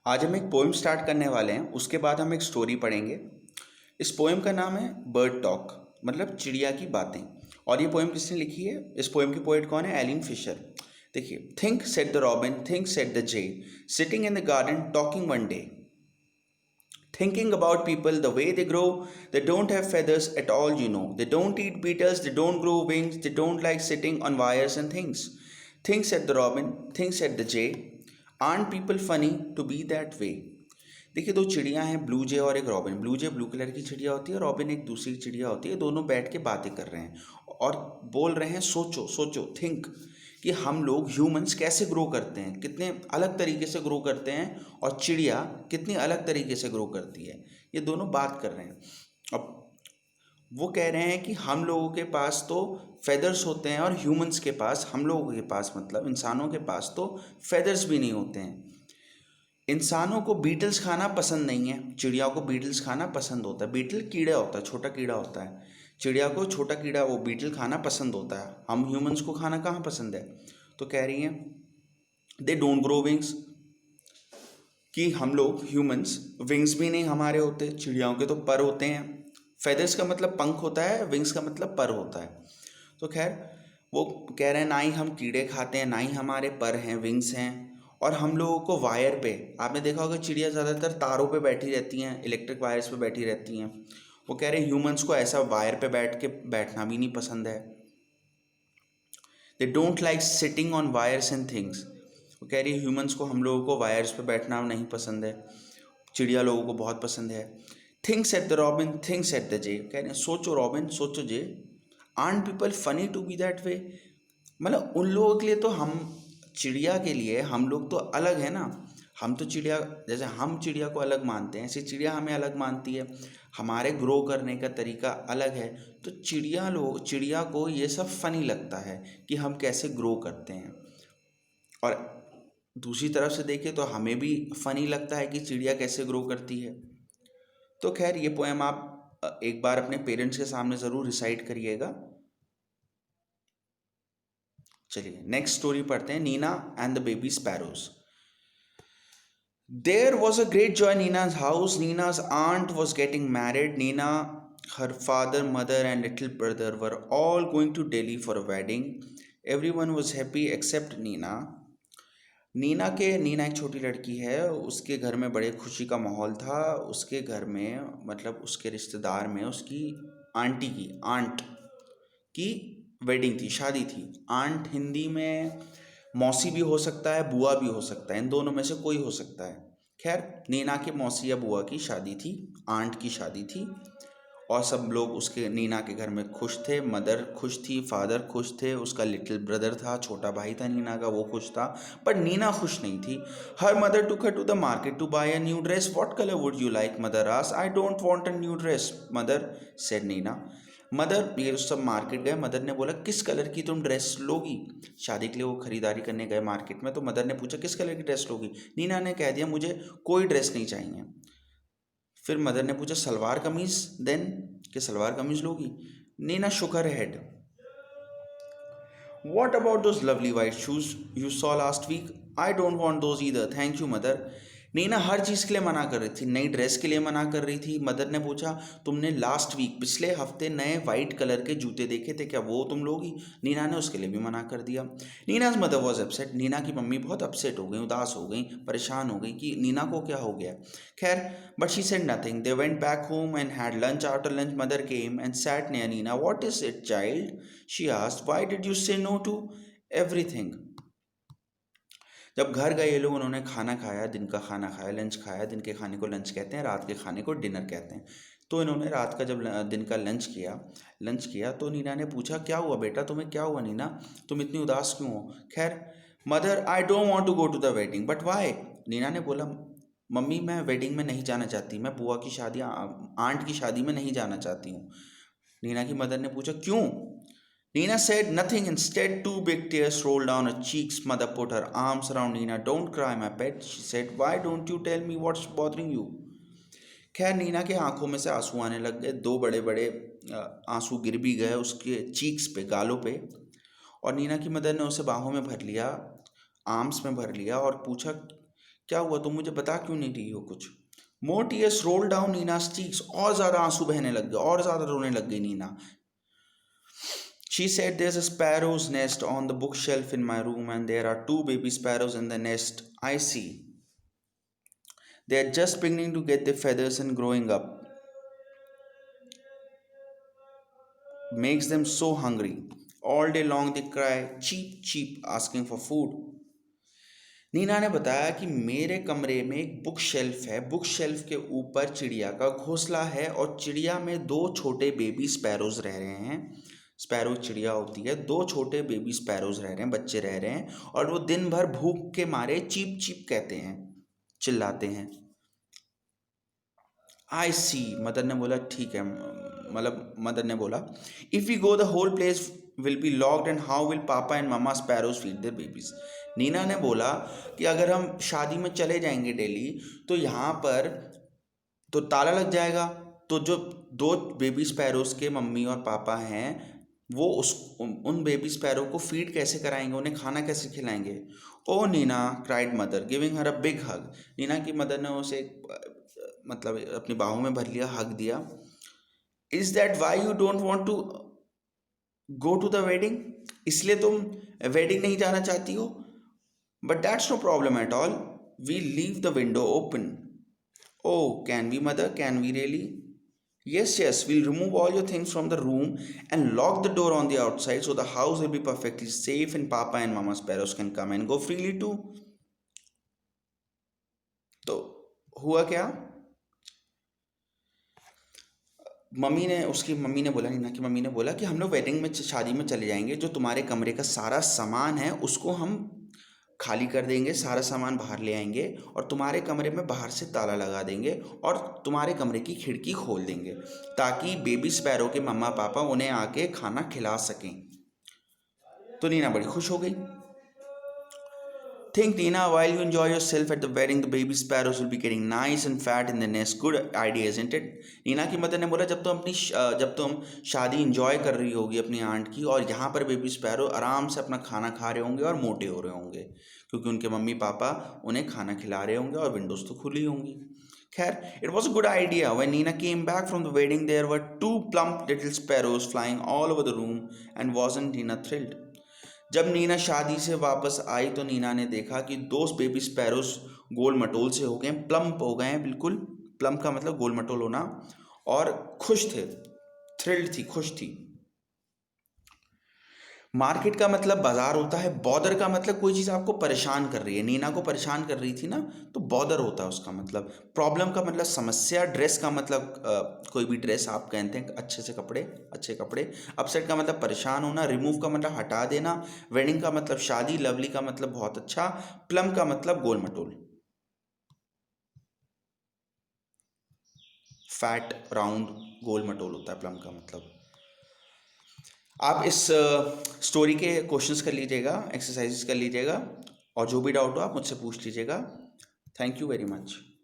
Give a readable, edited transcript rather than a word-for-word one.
आज हम एक पोएम स्टार्ट करने वाले हैं। उसके बाद हम एक स्टोरी पढ़ेंगे। इस पोएम का नाम है बर्ड टॉक, मतलब चिड़िया की बातें। और ये पोएम किसने लिखी है? इस पोएम की पोएट कौन है? Aileen Fisher. देखिए, think said the robin, think said the jay, sitting in the garden talking one day, thinking about people, the way they grow. They don't have feathers at all, you know. They don't eat beetles, they don't grow wings, they don't like sitting on wires and things. Things said the robin, things said the jay. Aren't people funny to be that way? देखिए, दो चिड़िया हैं, blue जे और एक robin. Blue जे blue colour की चिड़िया होती है, रॉबिन एक दूसरी चिड़िया होती है। दोनों बैठ के बातें कर रहे हैं और बोल रहे हैं सोचो सोचो, थिंक, कि हम लोग ह्यूमंस कैसे ग्रो करते हैं, कितने अलग तरीके से ग्रो करते हैं, और चिड़िया कितनी अलग तरीके से ग्रो करती है। ये दोनों बात कर रहे हैं। अब वो कह रहे हैं कि हम लोगों के पास तो फेदर्स होते हैं और ह्यूमंस के पास, हम लोगों के पास मतलब इंसानों के पास तो फेदर्स भी नहीं होते हैं। इंसानों को बीटल्स खाना पसंद नहीं है, चिड़िया को बीटल्स खाना पसंद होता है। बीटल कीड़ा होता है, छोटा कीड़ा होता है। चिड़िया को छोटा कीड़ा, वो बीटल खाना पसंद होता है। हम ह्यूमंस को खाना कहाँ पसंद है? तो कह रही हैं दे डोंट ग्रो विंग्स, कि हम लोग ह्यूमंस विंग्स भी नहीं हमारे होते। चिड़ियाओं के तो पर होते हैं। फेदर्स का मतलब पंख होता है, विंग्स का मतलब पर होता है। तो खैर, वो कह रहे हैं ना ही हम कीड़े खाते हैं, ना ही हमारे पर हैं, विंग्स हैं। और हम लोगों को वायर पे, आपने देखा होगा चिड़िया ज़्यादातर तारों पे बैठी रहती हैं, इलेक्ट्रिक वायर्स पे बैठी रहती हैं। वो कह रहे हैं ह्यूमंस को ऐसा वायर पे बैठना भी नहीं पसंद है। They don't like sitting on wires and things. वो कह रही है ह्यूमंस को, हम लोगों को वायर्स पे बैठना नहीं पसंद है, चिड़िया लोगों को बहुत पसंद है। Thinks at the robin, thinks at the jay. कह रहे हैं सोचो रॉबिन, सोचो jay. Are people funny to be that way. मतलब उन लोगों के लिए तो, हम चिड़िया के लिए हम लोग तो अलग है ना। हम तो चिड़िया, जैसे हम चिड़िया को अलग मानते हैं, ऐसे चिड़िया हमें अलग मानती है। हमारे ग्रो करने का तरीका अलग है। तो चिड़िया को ये सब फनी लगता है कि हम कैसे ग्रो करते हैं। और दूसरी तरफ से देखें तो हमें भी फनी लगता है कि चिड़िया कैसे ग्रो करती है। तो खैर, ये पोएम आप एक बार अपने पेरेंट्स के सामने ज़रूर रिसाइट करिएगा। चलिए नेक्स्ट स्टोरी पढ़ते हैं, Nina and the baby sparrows. There was a great joy in Nina's house. Nina's aunt was getting married. Nina, her father, mother, and little brother were all going to Delhi for a wedding. Everyone was happy except Nina. Nina एक छोटी लड़की है, उसके घर में बड़े खुशी का माहौल था। उसके घर में, मतलब उसके रिश्तेदार में, उसकी आंट की वेडिंग थी, शादी थी। आंट हिंदी में मौसी भी हो सकता है, बुआ भी हो सकता है, इन दोनों में से कोई हो सकता है। खैर, नीना के मौसी या बुआ की शादी थी, आंट की शादी थी। और सब लोग उसके, नीना के घर में खुश थे। मदर खुश थी, फादर खुश थे, उसका लिटिल ब्रदर था, छोटा भाई था नीना का, वो खुश था। पर नीना खुश नहीं थी। Her mother took her to the market to buy a new dress. What colour would you like? Mother asked. I don't want a new dress mother, said Neena. Mother, ये सब मार्केट गए। मदर ने बोला किस कलर की तुम dress लोगी? शादी के लिए वो खरीदारी करने गए मार्केट में। तो मदर ने पूछा किस कलर की ड्रेस लोगी? नीना ने कह दिया मुझे कोई ड्रेस नहीं चाहिए। फिर मदर ने पूछा सलवार कमीज देन, कि सलवार कमीज लोगी? Neena shook her head. What about those lovely white shoes you saw last week? I don't want those either. Thank you, mother. Neena हर चीज़ के लिए मना कर रही थी, नई ड्रेस के लिए मना कर रही थी। मदर ने पूछा तुमने लास्ट वीक, पिछले हफ्ते, नए वाइट कलर के जूते देखे थे, क्या वो तुम लोगी? नीना ने उसके लिए भी मना कर दिया। Nina's mother was upset. Nina की मम्मी बहुत अपसेट हो गई, उदास हो गई, परेशान हो गई कि नीना को क्या हो गया। खैर, but she said nothing. They went back home and had lunch. After lunch mother came and sat near Nina. What is it child? She asked. Why did you say no to everything? जब घर गए ये लोग, उन्होंने खाना खाया, दिन का खाना खाया, लंच खाया। दिन के खाने को लंच कहते हैं, रात के खाने को डिनर कहते हैं। तो इन्होंने रात का जब दिन का लंच किया तो नीना ने पूछा क्या हुआ बेटा, तुम्हें क्या हुआ नीना, तुम इतनी उदास क्यों हो? खैर, mother, I don't want to go to the wedding. But why? Nina ने बोला मम्मी, मैं वेडिंग में नहीं जाना चाहती, मैं बुआ की शादी, आंट की शादी में नहीं जाना चाहती हूँ। नीना की मदर ने पूछा क्यों? Nina said nothing. Instead, two big tears rolled down her cheeks. Mother put her arms around Nina. Don't cry, my pet, she said. Why don't you tell me what's bothering you? खैर, नीना के आंखों में से आंसू आने लग गए। दो बड़े बड़े आंसू गिर भी गए उसके चीक्स पे, गालों पे। और नीना की मदर ने उसे बाहों में भर लिया, आर्म्स में भर लिया, और पूछा क्या हुआ, तुम मुझे बता क्यों नहीं रही हो कुछ? मोर टीयर्स रोल डाउन नीना's cheeks, और ज्यादा आंसू बहने लग गए, और ज्यादा रोने लग गई Neena. She said there's a sparrow's nest on the bookshelf in my room and there are two baby sparrows in the nest. I see. They are just beginning to get their feathers and growing up. Makes them so hungry. All day long they cry cheep cheep asking for food. Neena ने बताया कि मेरे कमरे में एक book shelf है, book shelf के ऊपर चिड़िया का घोंसला है और चिड़िया में दो छोटे बेबी स्पैरोज रह रहे हैं। स्पैरो चिड़िया होती है, दो छोटे बेबी स्पैरोज रह रहे हैं, बच्चे रह रहे हैं और वो दिन भर भूख के मारे चीप चीप कहते हैं, चिल्लाते हैं। आई सी, मदर ने बोला ठीक है, मतलब मदर ने बोला if we go the whole place will be locked and how will papa and mama sparrows feed their babies. Nina ने बोला कि अगर हम शादी में चले जाएंगे डेली तो यहाँ पर तो ताला लग जाएगा, तो जो दो बेबी स्पैरोज के मम्मी और पापा हैं वो उन बेबी स्पैरो को फीड कैसे कराएंगे, उन्हें खाना कैसे खिलाएंगे? Oh Neena, cried mother giving her a big hug. Neena की मदर ने उसे मतलब अपनी बाहों में भर लिया, हग दिया। Is that why you don't want to go to the wedding? इसलिए तुम वेडिंग नहीं जाना चाहती हो? But that's no problem at all, we leave the window open. Oh can we mother, can we really? Yes, yes, we'll remove all your things from the room and lock the door on the outside so the house will be perfectly safe and Papa and Mama sparrows can come and go freely too. तो हुआ क्या? उसकी mummy ने बोला, नीना की mummy ने बोला कि हम लोग वेडिंग में शादी में चले जाएंगे, जो तुम्हारे कमरे का सारा सामान है उसको हम खाली कर देंगे, सारा सामान बाहर ले आएंगे और तुम्हारे कमरे में बाहर से ताला लगा देंगे और तुम्हारे कमरे की खिड़की खोल देंगे ताकि बेबी स्पैरो के मम्मा पापा उन्हें आके खाना खिला सकें। तो नीना बड़ी खुश हो गई। Think Nina, while you enjoy yourself at the wedding, the baby sparrows will be getting nice and fat in the nest. Good idea, isn't it? Neena की मदर ने बोला जब तुम शादी इंजॉय कर रही होगी अपनी आंट की और यहाँ पर बेबी स्पैरो आराम से अपना खाना खा रहे होंगे और मोटे हो रहे होंगे क्योंकि उनके मम्मी पापा उन्हें खाना खिला रहे होंगे और विंडोज तो खुली होंगी। खैर, it was a good idea. When Nina came back from the wedding, there were two plump little sparrows flying all over the room, and wasn't Nina thrilled? जब नीना शादी से वापस आई तो नीना ने देखा कि दो बेबी स्पैरोज गोल मटोल से हो गए, प्लम्प हो गए हैं बिल्कुल। प्लम्प का मतलब गोल मटोल होना, और खुश थे, थ्रिल्ड थी, खुश थी। मार्केट का मतलब बाजार होता है, बॉदर का मतलब कोई चीज़ आपको परेशान कर रही है। नीना को परेशान कर रही थी ना, तो बॉदर होता है उसका मतलब। प्रॉब्लम का मतलब समस्या, ड्रेस का मतलब कोई भी ड्रेस आप कहते हैं अच्छे से कपड़े, अच्छे कपड़े। अपसेट का मतलब परेशान होना, रिमूव का मतलब हटा देना, वेडिंग का मतलब शादी, लवली का मतलब बहुत अच्छा, प्लम का मतलब गोल मटोल, फैट राउंड गोल मटोल होता है प्लम का मतलब। आप इस स्टोरी के क्वेश्चंस कर लीजिएगा, एक्सरसाइजेस कर लीजिएगा और जो भी डाउट हो आप मुझसे पूछ लीजिएगा। Thank you very much.